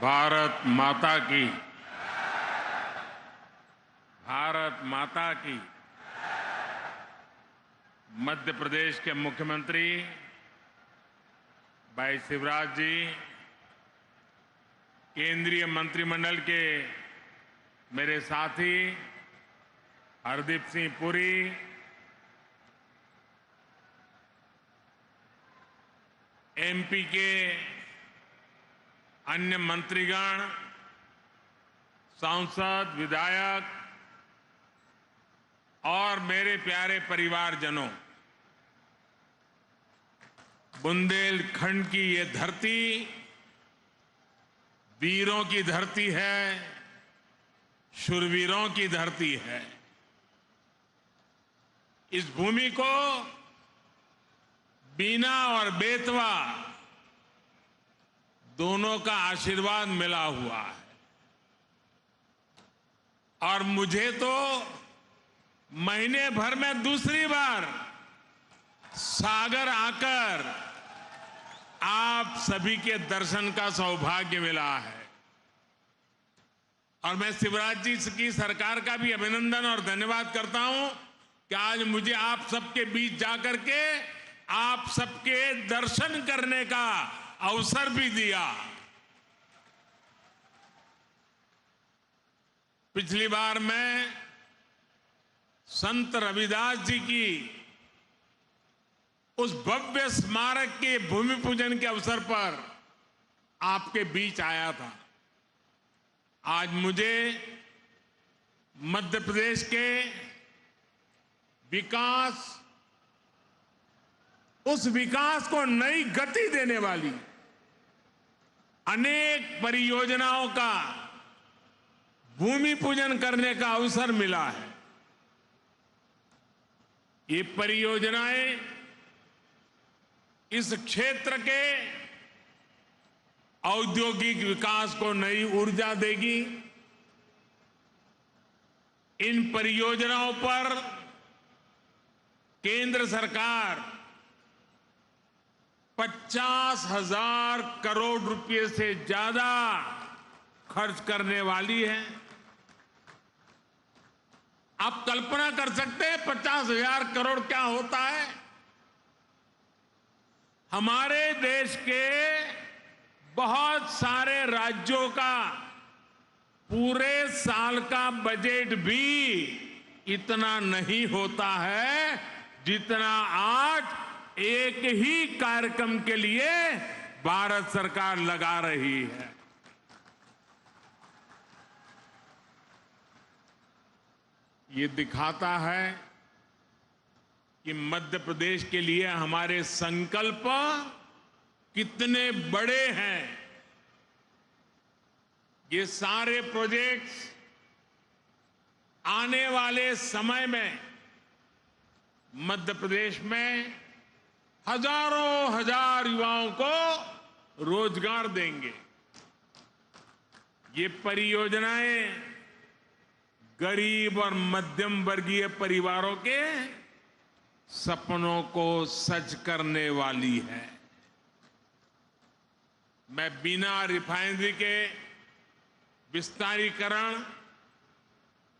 भारत माता की। भारत माता की। मध्य प्रदेश के मुख्यमंत्री भाई शिवराज जी, केंद्रीय मंत्रिमंडल के मेरे साथी हरदीप सिंह पुरी, एमपी के अन्य मंत्रीगण, सांसद, विधायक और मेरे प्यारे परिवारजनों, बुंदेलखंड की ये धरती वीरों की धरती है, शूरवीरों की धरती है। इस भूमि को बीना और बेतवा दोनों का आशीर्वाद मिला हुआ है और मुझे तो महीने भर में दूसरी बार सागर आकर आप सभी के दर्शन का सौभाग्य मिला है। और मैं शिवराज जी की सरकार का भी अभिनंदन और धन्यवाद करता हूं कि आज मुझे आप सबके बीच जाकर के आप सबके दर्शन करने का अवसर भी दिया। पिछली बार मैं संत रविदास जी की उस भव्य स्मारक के भूमि पूजन के अवसर पर आपके बीच आया था। आज मुझे मध्य प्रदेश के विकास, उस विकास को नई गति देने वाली अनेक परियोजनाओं का भूमि पूजन करने का अवसर मिला है। ये परियोजनाएं इस क्षेत्र के औद्योगिक विकास को नई ऊर्जा देगी। इन परियोजनाओं पर केंद्र सरकार 50,000 करोड़ रुपए से ज्यादा खर्च करने वाली है। आप कल्पना कर सकते हैं 50,000 करोड़ क्या होता है? हमारे देश के बहुत सारे राज्यों का पूरे साल का बजट भी इतना नहीं होता है जितना आज एक ही कार्यक्रम के लिए भारत सरकार लगा रही है। ये दिखाता है कि मध्य प्रदेश के लिए हमारे संकल्प कितने बड़े हैं। ये सारे प्रोजेक्ट्स आने वाले समय में मध्य प्रदेश में हजारों हजार युवाओं को रोजगार देंगे। ये परियोजनाएं गरीब और मध्यम वर्गीय परिवारों के सपनों को सच करने वाली है। मैं बीना रिफाइनरी के विस्तारीकरण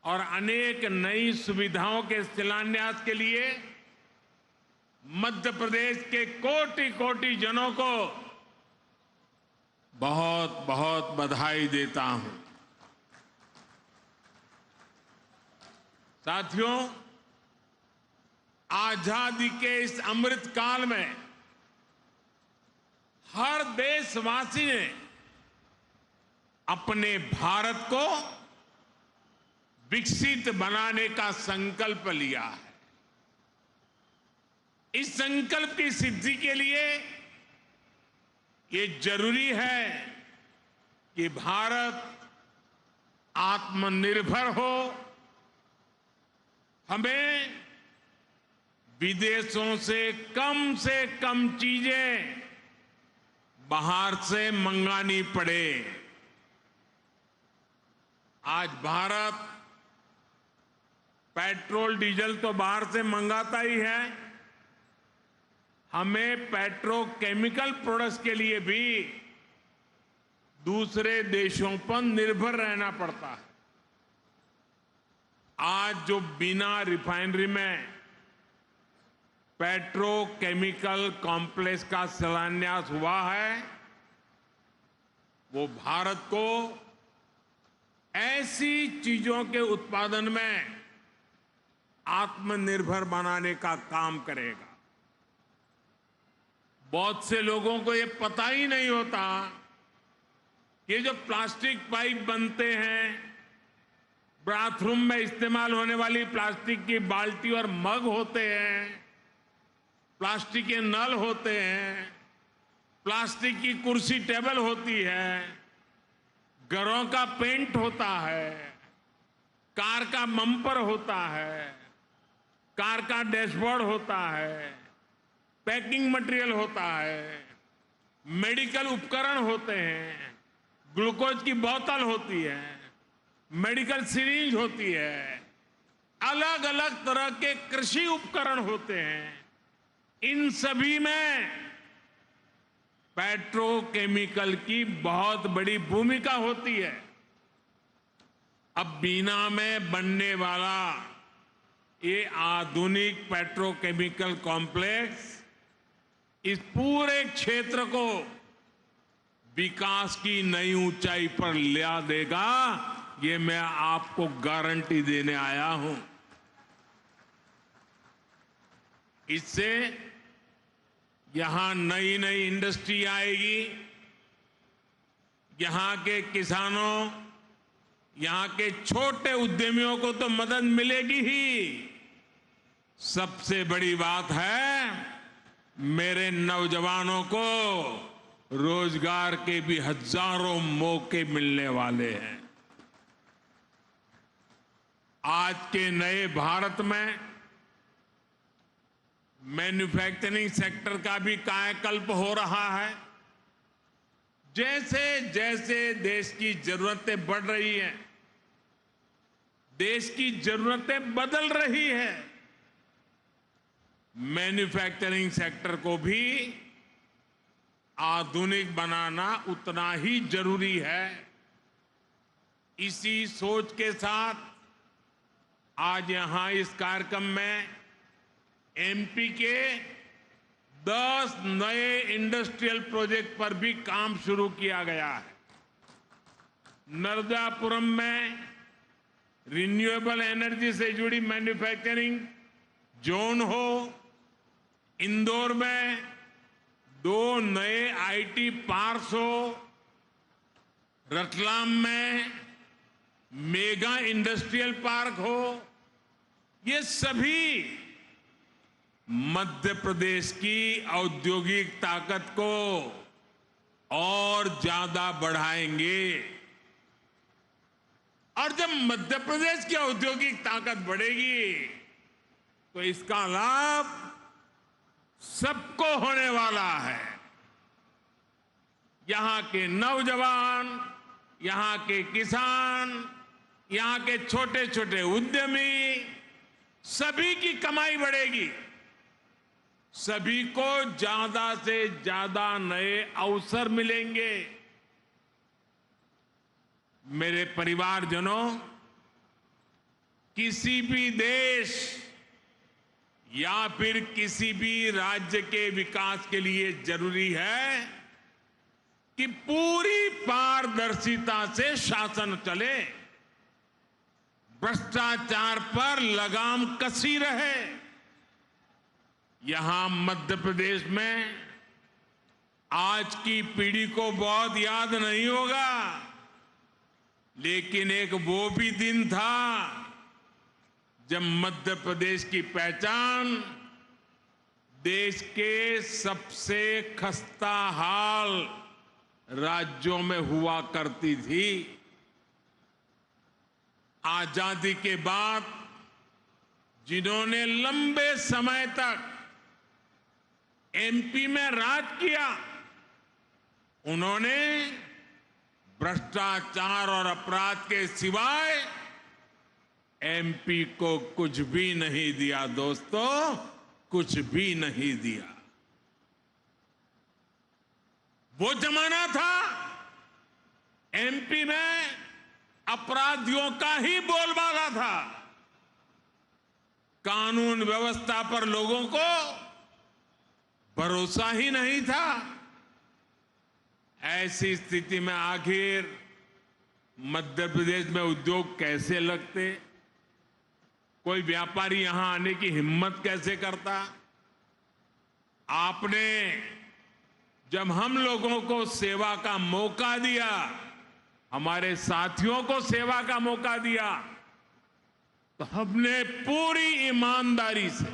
और अनेक नई सुविधाओं के शिलान्यास के लिए मध्य प्रदेश के कोटि कोटि जनों को बहुत बहुत बधाई देता हूं। साथियों, आजादी के इस अमृत काल में हर देशवासी ने अपने भारत को विकसित बनाने का संकल्प लिया है। इस संकल्प की सिद्धि के लिए ये जरूरी है कि भारत आत्मनिर्भर हो। हमें विदेशों से कम चीजें बाहर से मंगानी पड़े। आज भारत पेट्रोल डीजल तो बाहर से मंगाता ही है, हमें पेट्रोकेमिकल प्रोडक्ट्स के लिए भी दूसरे देशों पर निर्भर रहना पड़ता है। आज जो बिना रिफाइनरी में पेट्रोकेमिकल कॉम्प्लेक्स का शिलान्यास हुआ है, वो भारत को ऐसी चीजों के उत्पादन में आत्मनिर्भर बनाने का काम करेगा। बहुत से लोगों को ये पता ही नहीं होता कि जो प्लास्टिक पाइप बनते हैं, बाथरूम में इस्तेमाल होने वाली प्लास्टिक की बाल्टी और मग होते हैं, प्लास्टिक के नल होते हैं, प्लास्टिक की कुर्सी टेबल होती है, घरों का पेंट होता है, कार का बम्पर होता है, कार का डैशबोर्ड होता है, पैकिंग मटेरियल होता है, मेडिकल उपकरण होते हैं, ग्लूकोज की बोतल होती है, मेडिकल सिरिंज होती है, अलग अलग तरह के कृषि उपकरण होते हैं। इन सभी में पेट्रोकेमिकल की बहुत बड़ी भूमिका होती है। अब बीना में बनने वाला ये आधुनिक पेट्रोकेमिकल कॉम्प्लेक्स इस पूरे क्षेत्र को विकास की नई ऊंचाई पर ले देगा, ये मैं आपको गारंटी देने आया हूं। इससे यहां नई नई इंडस्ट्री आएगी, यहां के किसानों, यहां के छोटे उद्यमियों को तो मदद मिलेगी ही, सबसे बड़ी बात है मेरे नौजवानों को रोजगार के भी हजारों मौके मिलने वाले हैं। आज के नए भारत में मैन्युफैक्चरिंग सेक्टर का भी कायाकल्प हो रहा है। जैसे जैसे देश की जरूरतें बढ़ रही हैं, देश की जरूरतें बदल रही हैं, मैन्युफैक्चरिंग सेक्टर को भी आधुनिक बनाना उतना ही जरूरी है। इसी सोच के साथ आज यहां इस कार्यक्रम में एमपी के 10 नए इंडस्ट्रियल प्रोजेक्ट पर भी काम शुरू किया गया है। नर्मदापुरम में रिन्यूएबल एनर्जी से जुड़ी मैन्युफैक्चरिंग जोन हो, इंदौर में 2 नए आईटी पार्क्स हो, रतलाम में मेगा इंडस्ट्रियल पार्क हो, ये सभी मध्य प्रदेश की औद्योगिक ताकत को और ज्यादा बढ़ाएंगे। और जब मध्य प्रदेश की औद्योगिक ताकत बढ़ेगी तो इसका लाभ सबको होने वाला है। यहां के नौजवान, यहां के किसान, यहां के छोटे छोटे उद्यमी, सभी की कमाई बढ़ेगी, सभी को ज्यादा से ज्यादा नए अवसर मिलेंगे। मेरे परिवारजनों, किसी भी देश या फिर किसी भी राज्य के विकास के लिए जरूरी है कि पूरी पारदर्शिता से शासन चले, भ्रष्टाचार पर लगाम कसी रहे। यहां मध्य प्रदेश में आज की पीढ़ी को बहुत याद नहीं होगा, लेकिन एक वो भी दिन था जब मध्य प्रदेश की पहचान देश के सबसे खस्ता हाल राज्यों में हुआ करती थी। आजादी के बाद जिन्होंने लंबे समय तक एमपी में राज किया, उन्होंने भ्रष्टाचार और अपराध के सिवाय एमपी को कुछ भी नहीं दिया। दोस्तों, कुछ भी नहीं दिया। वो जमाना था एमपी में अपराधियों का ही बोलबाला था। कानून व्यवस्था पर लोगों को भरोसा ही नहीं था। ऐसी स्थिति में आखिर मध्य प्रदेश में उद्योग कैसे लगते? कोई व्यापारी यहां आने की हिम्मत कैसे करता? आपने जब हम लोगों को सेवा का मौका दिया, हमारे साथियों को सेवा का मौका दिया, तो हमने पूरी ईमानदारी से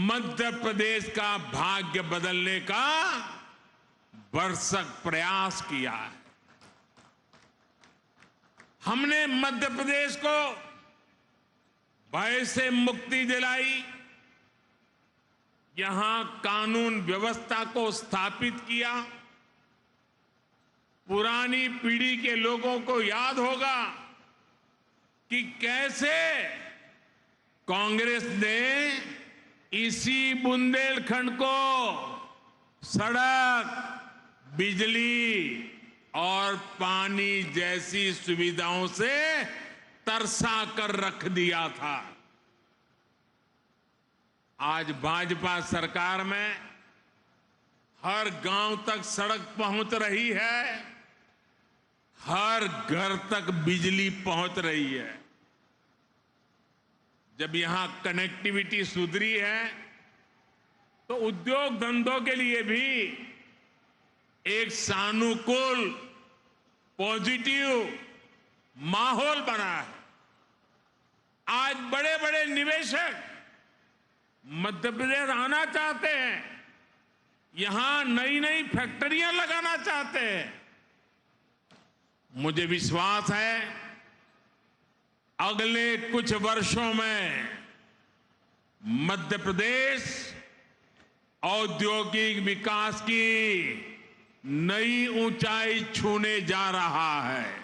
मध्य प्रदेश का भाग्य बदलने का भरसक प्रयास किया है। हमने मध्य प्रदेश को भय से मुक्ति दिलाई, यहां कानून व्यवस्था को स्थापित किया। पुरानी पीढ़ी के लोगों को याद होगा कि कैसे कांग्रेस ने इसी बुंदेलखंड को सड़क, बिजली और पानी जैसी सुविधाओं से तरसा कर रख दिया था। आज भाजपा सरकार में हर गांव तक सड़क पहुंच रही है, हर घर तक बिजली पहुंच रही है। जब यहां कनेक्टिविटी सुधरी है तो उद्योग धंधों के लिए भी एक सानुकूल, पॉजिटिव माहौल बना है। आज बड़े बड़े निवेशक मध्य प्रदेश आना चाहते हैं, यहां नई नई फैक्ट्रियां लगाना चाहते हैं। मुझे विश्वास है अगले कुछ वर्षों में मध्य प्रदेश औद्योगिक विकास की नई ऊंचाई छूने जा रहा है।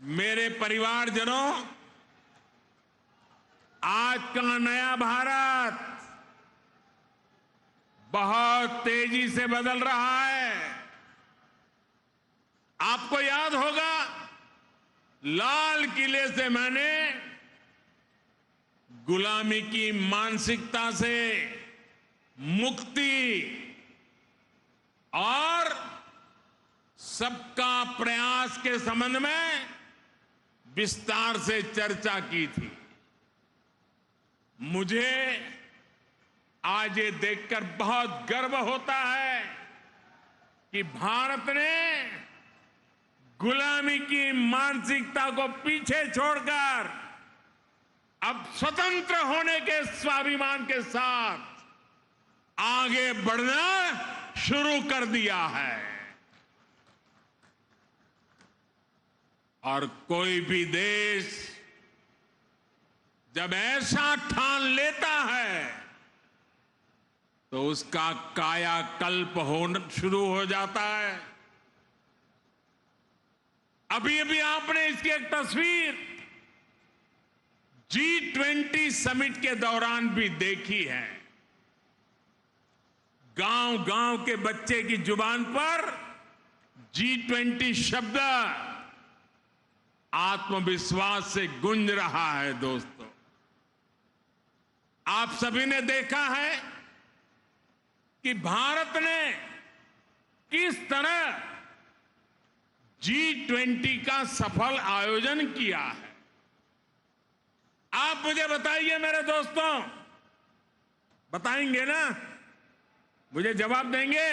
मेरे परिवारजनों, आज का नया भारत बहुत तेजी से बदल रहा है। आपको याद होगा, लाल किले से मैंने गुलामी की मानसिकता से मुक्ति और सबका प्रयास के संबंध में विस्तार से चर्चा की थी। मुझे आज ये देखकर बहुत गर्व होता है कि भारत ने गुलामी की मानसिकता को पीछे छोड़कर अब स्वतंत्र होने के स्वाभिमान के साथ आगे बढ़ना शुरू कर दिया है। और कोई भी देश जब ऐसा ठान लेता है तो उसका कायाकल्प होना शुरू हो जाता है। अभी अभी आपने इसकी एक तस्वीर G20 समिट के दौरान भी देखी है। गांव गांव के बच्चे की जुबान पर G20 शब्द आत्मविश्वास से गूंज रहा है। दोस्तों, आप सभी ने देखा है कि भारत ने किस तरह G20 का सफल आयोजन किया है। आप मुझे बताइए मेरे दोस्तों, बताएंगे ना? मुझे जवाब देंगे?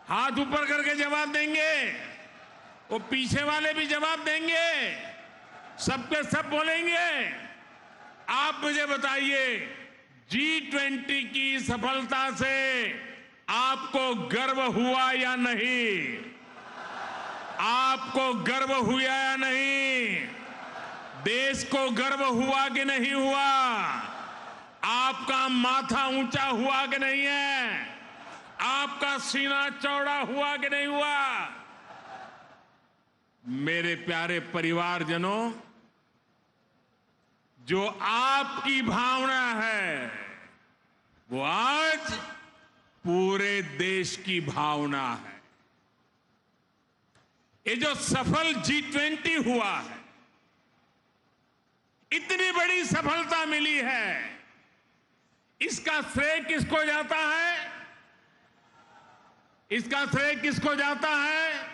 हाथ ऊपर करके जवाब देंगे? वो पीछे वाले भी जवाब देंगे? सबके सब बोलेंगे? आप मुझे बताइए, G20 की सफलता से आपको गर्व हुआ या नहीं? आपको गर्व हुआ या नहीं? देश को गर्व हुआ कि नहीं हुआ? आपका माथा ऊंचा हुआ कि नहीं है? आपका सीना चौड़ा हुआ कि नहीं हुआ? मेरे प्यारे परिवारजनों, जो आपकी भावना है वो आज पूरे देश की भावना है। ये जो सफल G20 हुआ है, इतनी बड़ी सफलता मिली है, इसका श्रेय किसको जाता है? इसका श्रेय किसको जाता है?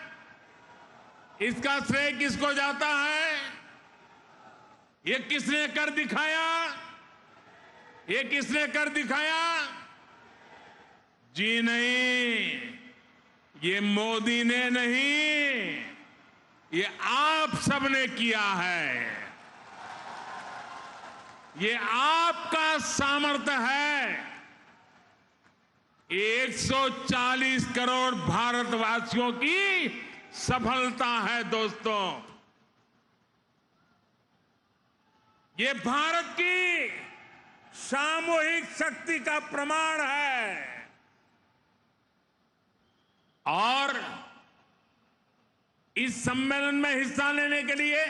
इसका श्रेय किसको जाता है? ये किसने कर दिखाया? ये किसने कर दिखाया? जी नहीं, ये मोदी ने नहीं, ये आप सबने किया है। ये आपका सामर्थ्य है। 140 करोड़ भारतवासियों की सफलता है दोस्तों। ये भारत की सामूहिक शक्ति का प्रमाण है। और इस सम्मेलन में हिस्सा लेने के लिए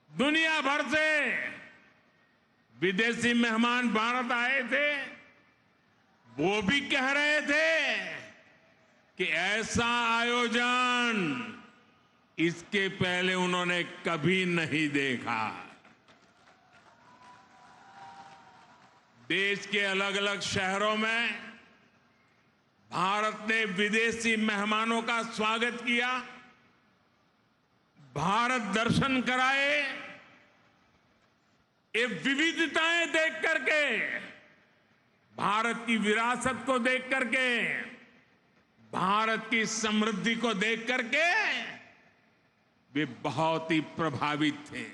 दुनिया भर से विदेशी मेहमान भारत आए थे। वो भी कह रहे थे कि ऐसा आयोजन इसके पहले उन्होंने कभी नहीं देखा। देश के अलग अलग शहरों में भारत ने विदेशी मेहमानों का स्वागत किया, भारत दर्शन कराए। ये विविधताएं देख करके, भारत की विरासत को देख करके, भारत की समृद्धि को देख करके वे बहुत ही प्रभावित थे।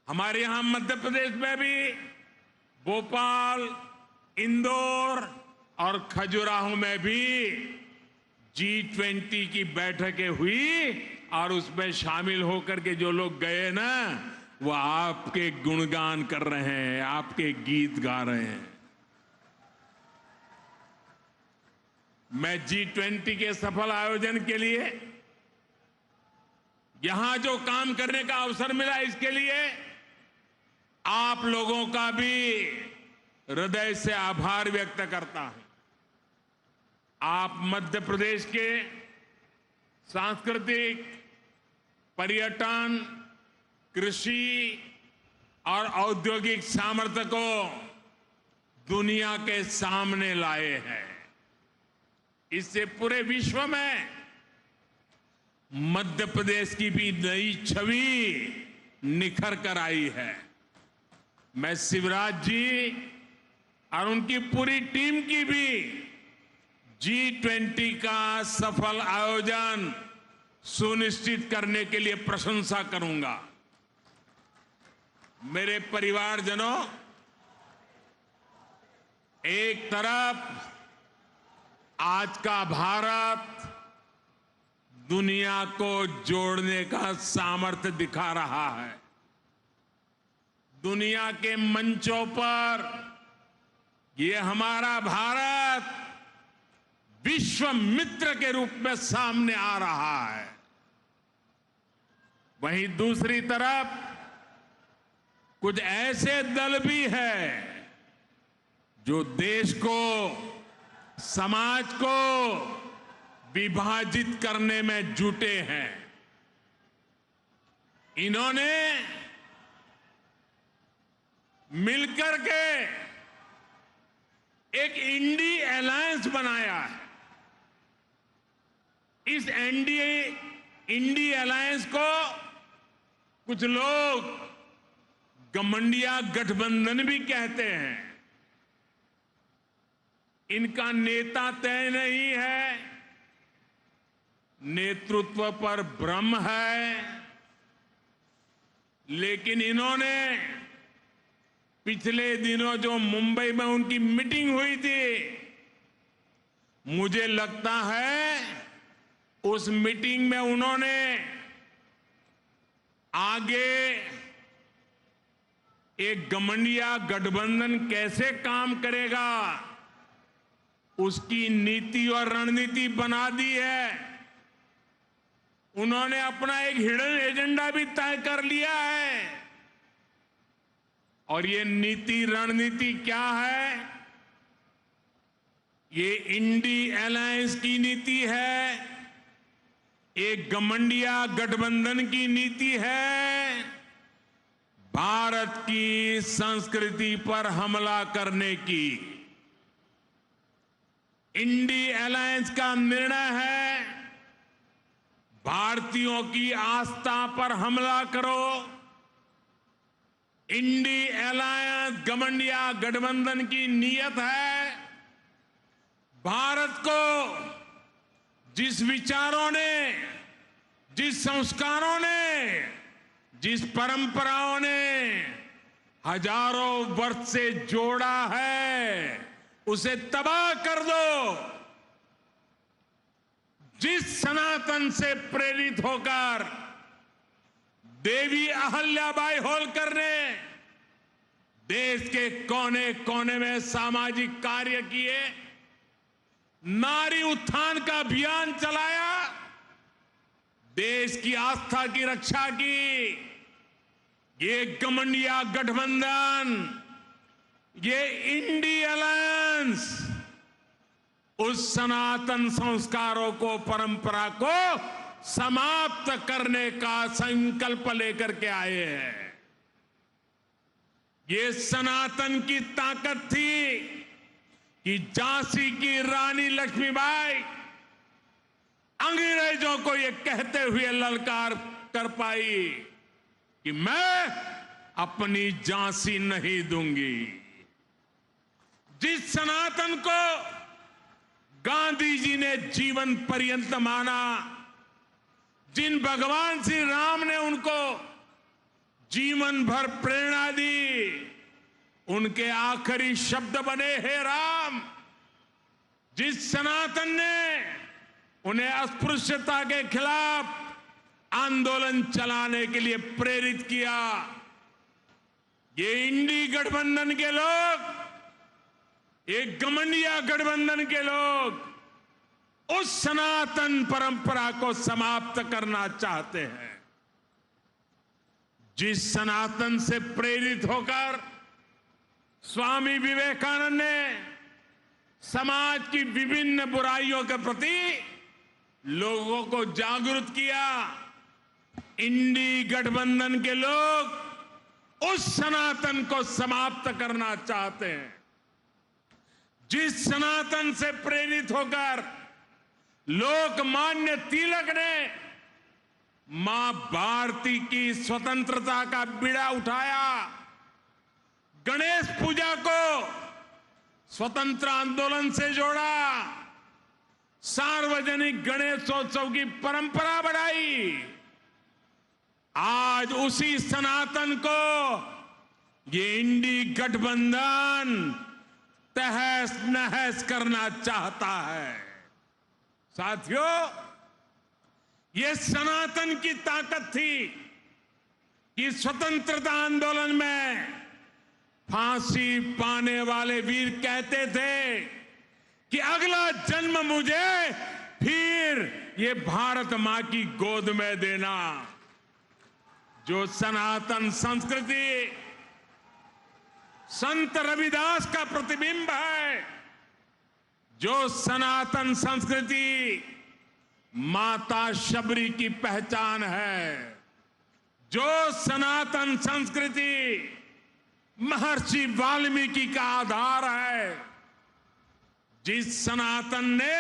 हमारे यहां मध्य प्रदेश में भी भोपाल, इंदौर और खजुराहो में भी G20 की बैठकें हुई और उसमें शामिल होकर के जो लोग गए ना, वो आपके गुणगान कर रहे हैं, आपके गीत गा रहे हैं। मैं G20 के सफल आयोजन के लिए, यहां जो काम करने का अवसर मिला, इसके लिए आप लोगों का भी हृदय से आभार व्यक्त करता हूं। आप मध्य प्रदेश के सांस्कृतिक, पर्यटन, कृषि और औद्योगिक सामर्थ्य को दुनिया के सामने लाए हैं। इससे पूरे विश्व में मध्य प्रदेश की भी नई छवि निखर कर आई है। मैं शिवराज जी और उनकी पूरी टीम की भी G20 का सफल आयोजन सुनिश्चित करने के लिए प्रशंसा करूंगा। मेरे परिवारजनों, एक तरफ आज का भारत दुनिया को जोड़ने का सामर्थ्य दिखा रहा है। दुनिया के मंचों पर ये हमारा भारत विश्व मित्र के रूप में सामने आ रहा है। वहीं दूसरी तरफ कुछ ऐसे दल भी हैं जो देश को, समाज को विभाजित करने में जुटे हैं। इन्होंने मिलकर के एक इंडी अलायंस बनाया है। इस इंडी अलायंस को कुछ लोग गठबंधन गठबंधन भी कहते हैं। इनका नेता तय नहीं है, नेतृत्व पर भ्रम है, लेकिन इन्होंने पिछले दिनों जो मुंबई में उनकी मीटिंग हुई थी, मुझे लगता है उस मीटिंग में उन्होंने आगे एक गठबंधन गठबंधन कैसे काम करेगा उसकी नीति और रणनीति बना दी है। उन्होंने अपना एक हिडन एजेंडा भी तय कर लिया है। और ये नीति रणनीति क्या है, ये इंडी अलायंस की नीति है, एक गठबंधन गठबंधन की नीति है, भारत की संस्कृति पर हमला करने की। इंडी अलायंस का निर्णय है, भारतीयों की आस्था पर हमला करो। इंडी अलायंस गठबंधन की नीयत है, भारत को जिस विचारों ने, जिस संस्कारों ने, जिस परंपराओं ने हजारों वर्ष से जोड़ा है, उसे तबाह कर दो। जिस सनातन से प्रेरित होकर देवी अहल्याबाई होलकर ने देश के कोने कोने में सामाजिक कार्य किए, नारी उत्थान का अभियान चलाया, देश की आस्था की रक्षा की, ये गठबंधन, ये इंडी अलायंस उस सनातन संस्कारों को, परंपरा को समाप्त करने का संकल्प लेकर के आए हैं। ये सनातन की ताकत थी कि झांसी की रानी लक्ष्मीबाई अंग्रेजों को ये कहते हुए ललकार कर पाई कि मैं अपनी झांसी नहीं दूंगी। जिस सनातन को गांधी जी ने जीवन पर्यंत माना, जिन भगवान श्री राम ने उनको जीवन भर प्रेरणा दी, उनके आखिरी शब्द बने हे राम। जिस सनातन ने उन्हें अस्पृश्यता के खिलाफ आंदोलन चलाने के लिए प्रेरित किया, ये इंडी गठबंधन के लोग, एक गठबंधन के लोग उस सनातन परंपरा को समाप्त करना चाहते हैं। जिस सनातन से प्रेरित होकर स्वामी विवेकानंद ने समाज की विभिन्न बुराइयों के प्रति लोगों को जागरूक किया, इंडी गठबंधन के लोग उस सनातन को समाप्त करना चाहते हैं। जिस सनातन से प्रेरित होकर लोकमान्य तिलक ने मां भारती की स्वतंत्रता का बीड़ा उठाया, गणेश पूजा को स्वतंत्र आंदोलन से जोड़ा, सार्वजनिक गणेशोत्सव की परंपरा बढ़ाई, आज उसी सनातन को ये इंडी गठबंधन तहस नहस करना चाहता है। साथियों, ये सनातन की ताकत थी कि स्वतंत्रता आंदोलन में फांसी पाने वाले वीर कहते थे कि अगला जन्म मुझे फिर ये भारत मां की गोद में देना। जो सनातन संस्कृति संत रविदास का प्रतिबिंब है, जो सनातन संस्कृति माता शबरी की पहचान है, जो सनातन संस्कृति महर्षि वाल्मीकि का आधार है, जिस सनातन ने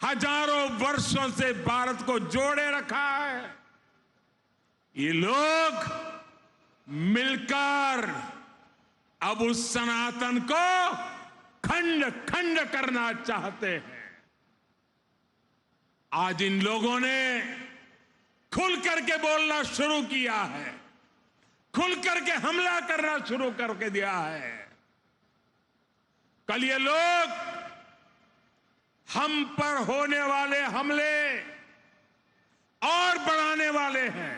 हजारों वर्षों से भारत को जोड़े रखा है, ये लोग मिलकर अब उस सनातन को खंड खंड करना चाहते हैं। आज इन लोगों ने खुल करके बोलना शुरू किया है, खुल करके हमला करना शुरू करके दिया है। कल ये लोग हम पर होने वाले हमले और बढ़ाने वाले हैं।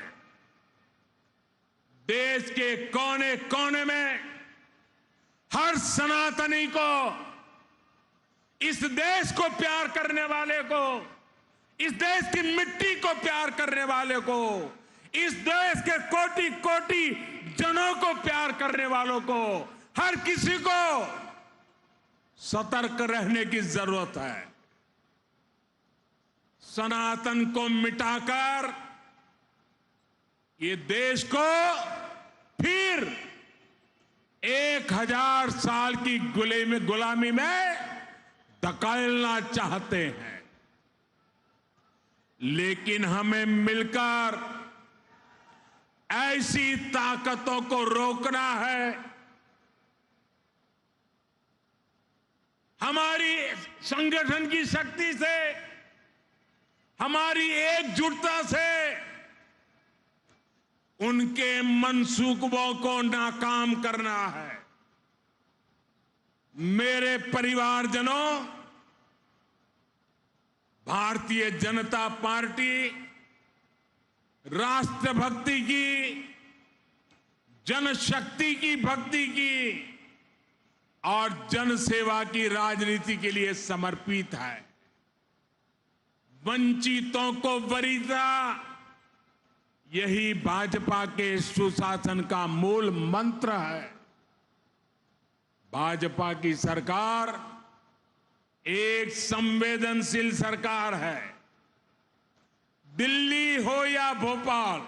देश के कोने कोने में हर सनातनी को, इस देश को प्यार करने वाले को, इस देश की मिट्टी को प्यार करने वाले को, इस देश के कोटि कोटि जनों को प्यार करने वालों को, हर किसी को सतर्क रहने की जरूरत है। सनातन को मिटाकर ये देश को फिर 1000 साल की गुलामी में धकेलना चाहते हैं। लेकिन हमें मिलकर ऐसी ताकतों को रोकना है। हमारी संगठन की शक्ति से, हमारी एकजुटता से उनके मंसूबों को नाकाम करना है। मेरे परिवारजनों, भारतीय जनता पार्टी राष्ट्रभक्ति की, जनशक्ति की भक्ति की और जनसेवा की राजनीति के लिए समर्पित है। वंचितों को वरीयता, यही भाजपा के सुशासन का मूल मंत्र है। भाजपा की सरकार एक संवेदनशील सरकार है। दिल्ली हो या भोपाल,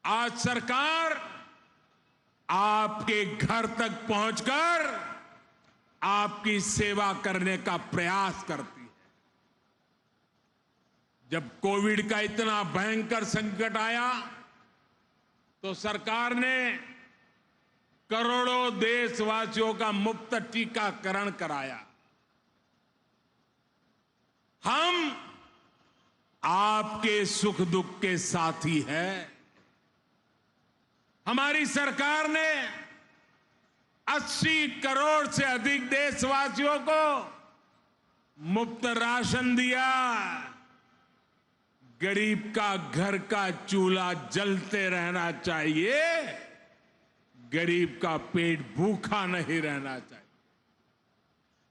आज सरकार आपके घर तक पहुंचकर आपकी सेवा करने का प्रयास करती है। जब कोविड का इतना भयंकर संकट आया तो सरकार ने करोड़ों देशवासियों का मुफ्त टीकाकरण कराया। हम आपके सुख दुख के साथी हैं। हमारी सरकार ने 80 करोड़ से अधिक देशवासियों को मुफ्त राशन दिया। गरीब का घर का चूल्हा जलते रहना चाहिए, गरीब का पेट भूखा नहीं रहना चाहिए।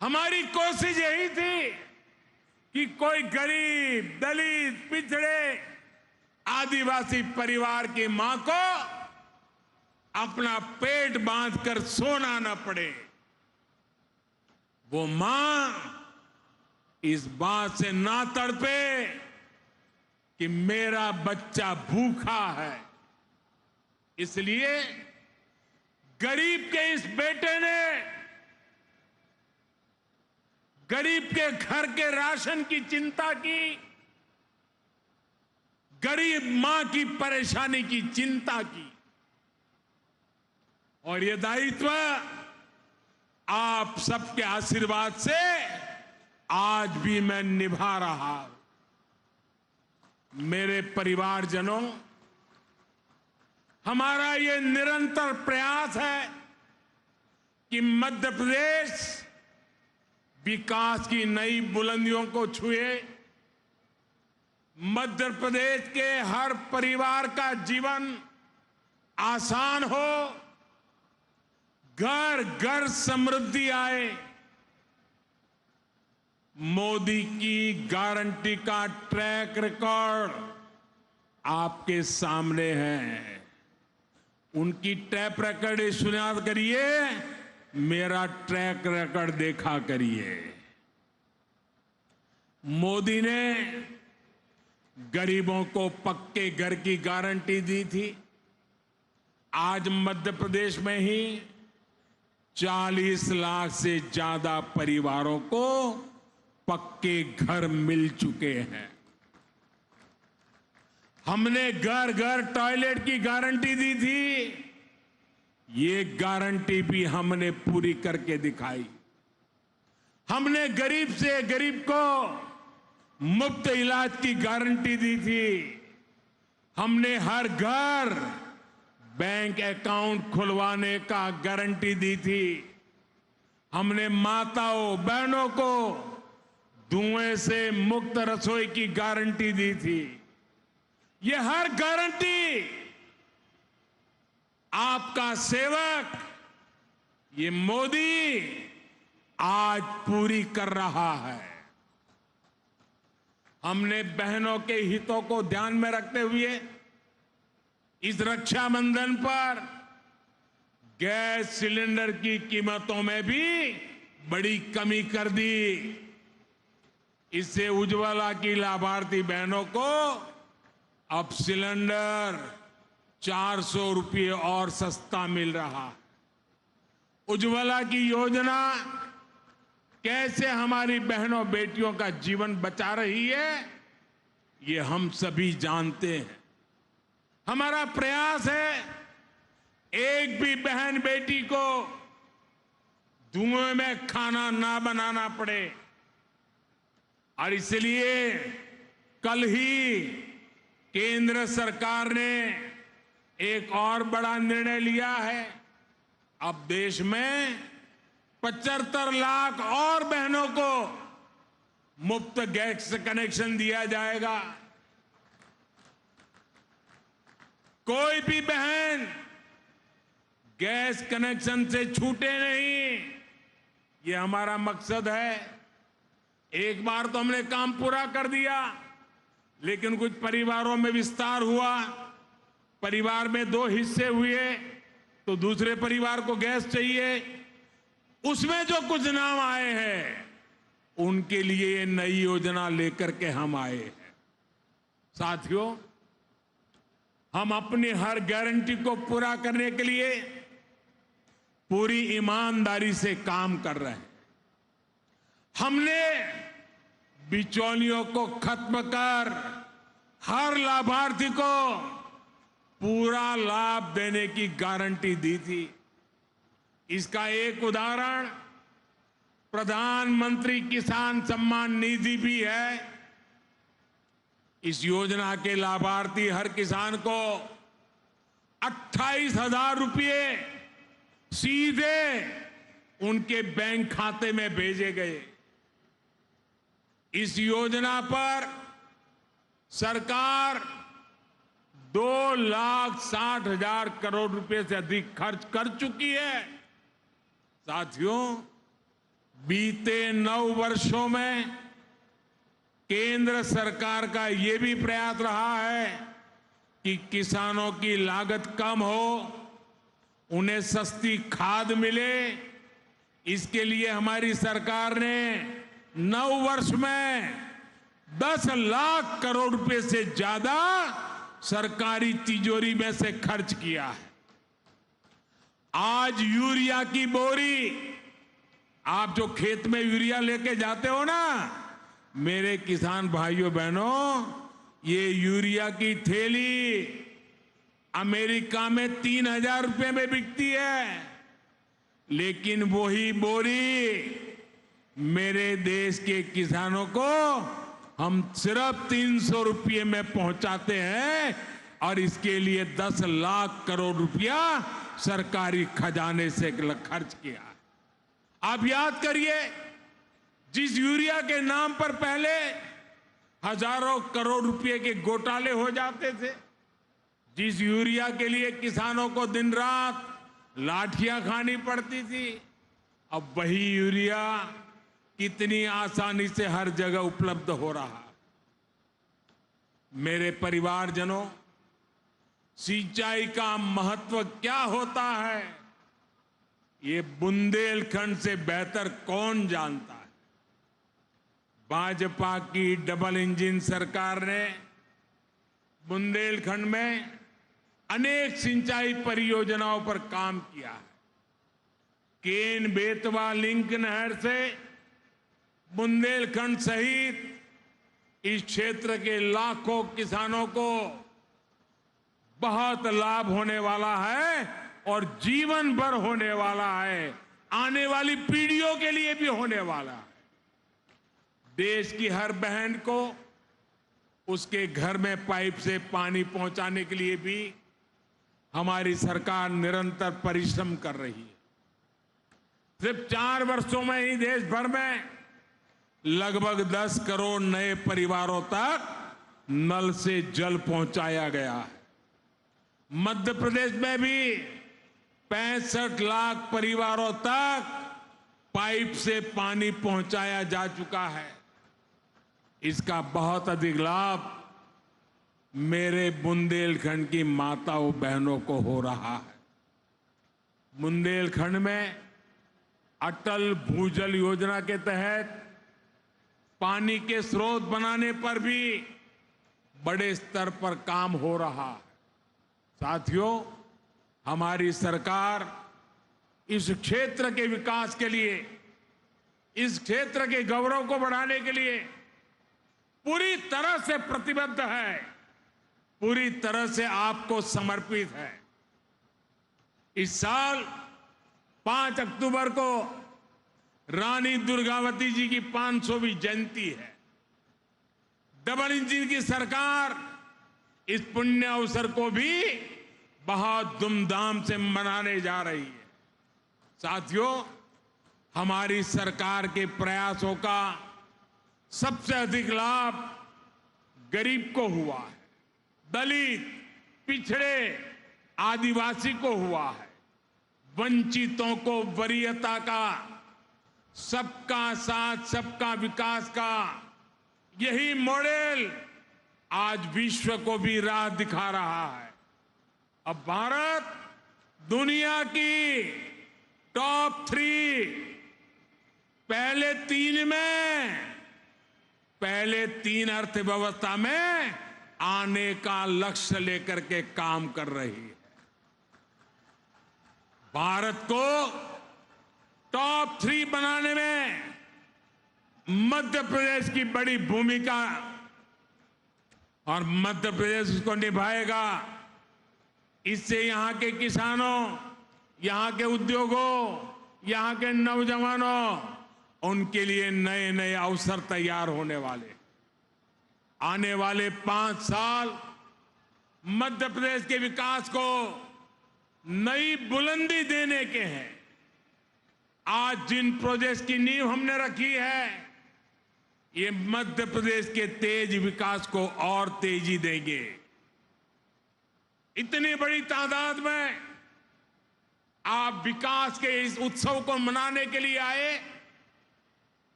हमारी कोशिश यही थी कि कोई गरीब, दलित, पिछड़े, आदिवासी परिवार की मां को अपना पेट बांधकर सोना न पड़े। वो मां इस बात से ना तड़पे कि मेरा बच्चा भूखा है। इसलिए गरीब के इस बेटे ने गरीब के घर के राशन की चिंता की, गरीब मां की परेशानी की चिंता की, और ये दायित्व आप सबके आशीर्वाद से आज भी मैं निभा रहा हूं। मेरे परिवारजनों, हमारा ये निरंतर प्रयास है कि मध्य प्रदेश विकास की नई बुलंदियों को छुए, मध्य प्रदेश के हर परिवार का जीवन आसान हो, घर घर समृद्धि आए। मोदी की गारंटी का ट्रैक रिकॉर्ड आपके सामने है। उनकी ट्रैक रिकॉर्ड सुना करिए, मेरा ट्रैक रिकॉर्ड देखा करिए। मोदी ने गरीबों को पक्के घर की गारंटी दी थी। आज मध्य प्रदेश में ही 40 लाख से ज्यादा परिवारों को पक्के घर मिल चुके हैं। हमने घर घर टॉयलेट की गारंटी दी थी, ये गारंटी भी हमने पूरी करके दिखाई। हमने गरीब से गरीब को मुफ्त इलाज की गारंटी दी थी। हमने हर घर बैंक अकाउंट खुलवाने का गारंटी दी थी। हमने माताओं बहनों को धुएं से मुक्त रसोई की गारंटी दी थी। ये हर गारंटी आपका सेवक ये मोदी आज पूरी कर रहा है। हमने बहनों के हितों को ध्यान में रखते हुए इस रक्षाबंधन पर गैस सिलेंडर की कीमतों में भी बड़ी कमी कर दी। इससे उज्ज्वला की लाभार्थी बहनों को अब सिलेंडर 400 रुपये और सस्ता मिल रहा। उज्ज्वला की योजना कैसे हमारी बहनों बेटियों का जीवन बचा रही है, ये हम सभी जानते हैं। हमारा प्रयास है एक भी बहन बेटी को धुएं में खाना ना बनाना पड़े, और इसलिए कल ही केंद्र सरकार ने एक और बड़ा निर्णय लिया है। अब देश में 75 लाख और बहनों को मुफ्त गैस कनेक्शन दिया जाएगा। कोई भी बहन गैस कनेक्शन से छूटे नहीं, ये हमारा मकसद है। एक बार तो हमने काम पूरा कर दिया, लेकिन कुछ परिवारों में विस्तार हुआ। परिवार में 2 हिस्से हुए, तो दूसरे परिवार को गैस चाहिए। उसमें जो कुछ नाम आए हैं, उनके लिए ये नई योजना लेकर के हम आए हैं। साथियों, हम अपनी हर गारंटी को पूरा करने के लिए पूरी ईमानदारी से काम कर रहे हैं। हमने बिचौलियों को खत्म कर हर लाभार्थी को पूरा लाभ देने की गारंटी दी थी। इसका एक उदाहरण प्रधानमंत्री किसान सम्मान निधि भी है। इस योजना के लाभार्थी हर किसान को 28,000 रुपये सीधे उनके बैंक खाते में भेजे गए। इस योजना पर सरकार 2,60,000 करोड़ रुपए से अधिक खर्च कर चुकी है। साथियों, बीते 9 वर्षों में केंद्र सरकार का ये भी प्रयास रहा है कि किसानों की लागत कम हो, उन्हें सस्ती खाद मिले। इसके लिए हमारी सरकार ने 9 वर्ष में 10 लाख करोड़ रुपए से ज्यादा सरकारी तिजोरी में से खर्च किया है। आज यूरिया की बोरी, आप जो खेत में यूरिया लेके जाते हो ना, मेरे किसान भाइयों बहनों, ये यूरिया की थैली अमेरिका में 3,000 रुपए में बिकती है, लेकिन वही बोरी मेरे देश के किसानों को हम सिर्फ 300 रुपये में पहुंचाते हैं, और इसके लिए 10 लाख करोड़ रुपया सरकारी खजाने से खर्च किया। आप याद करिए, जिस यूरिया के नाम पर पहले हजारों करोड़ रुपए के घोटाले हो जाते थे, जिस यूरिया के लिए किसानों को दिन रात लाठियां खानी पड़ती थी, अब वही यूरिया कितनी आसानी से हर जगह उपलब्ध हो रहा। मेरे परिवारजनों, सिंचाई का महत्व क्या होता है, ये बुंदेलखंड से बेहतर कौन जानता है। भाजपा की डबल इंजन सरकार ने बुंदेलखंड में अनेक सिंचाई परियोजनाओं पर काम किया है। केन बेतवा लिंक नहर से बुंदेलखंड सहित इस क्षेत्र के लाखों किसानों को बहुत लाभ होने वाला है, और जीवन भर होने वाला है, आने वाली पीढ़ियों के लिए भी होने वाला है। देश की हर बहन को उसके घर में पाइप से पानी पहुंचाने के लिए भी हमारी सरकार निरंतर परिश्रम कर रही है। सिर्फ 4 वर्षों में ही देश भर में लगभग 10 करोड़ नए परिवारों तक नल से जल पहुंचाया गया है। मध्य प्रदेश में भी 65 लाख परिवारों तक पाइप से पानी पहुंचाया जा चुका है। इसका बहुत अधिक लाभ मेरे बुंदेलखंड की माताओं बहनों को हो रहा है। बुंदेलखंड में अटल भूजल योजना के तहत पानी के स्रोत बनाने पर भी बड़े स्तर पर काम हो रहा है। साथियों, हमारी सरकार इस क्षेत्र के विकास के लिए, इस क्षेत्र के गौरव को बढ़ाने के लिए पूरी तरह से प्रतिबद्ध है, पूरी तरह से आपको समर्पित है। इस साल 5 अक्टूबर को रानी दुर्गावती जी की 500वीं जयंती है। डबल इंजन की सरकार इस पुण्य अवसर को भी बहुत धूमधाम से मनाने जा रही है। साथियों, हमारी सरकार के प्रयासों का सबसे अधिक लाभ गरीब को हुआ है, दलित, पिछड़े, आदिवासी को हुआ है। वंचितों को वरीयता का, सबका साथ सबका विकास का यही मॉडल आज विश्व को भी राह दिखा रहा है। अब भारत दुनिया की टॉप 3 पहले तीन अर्थव्यवस्था में आने का लक्ष्य लेकर के काम कर रही है। भारत को टॉप 3 बनाने में मध्य प्रदेश की बड़ी भूमिका, और मध्य प्रदेश उसको निभाएगा। इससे यहां के किसानों, यहां के उद्योगों, यहां के नौजवानों, उनके लिए नए नए अवसर तैयार होने वाले। आने वाले 5 साल मध्य प्रदेश के विकास को नई बुलंदी देने के हैं। आज जिन प्रोजेक्ट्स की नींव हमने रखी है, ये मध्य प्रदेश के तेज विकास को और तेजी देंगे। इतनी बड़ी तादाद में आप विकास के इस उत्सव को मनाने के लिए आए,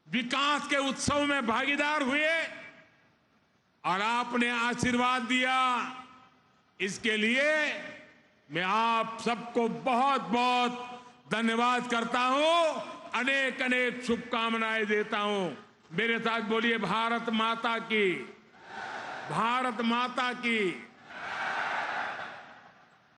विकास के उत्सव में भागीदार हुए और आपने आशीर्वाद दिया। इसके लिए मैं आप सबको बहुत बहुत धन्यवाद करता हूं, अनेक अनेक शुभकामनाएं देता हूं। मेरे साथ बोलिए, भारत माता की, भारत माता की।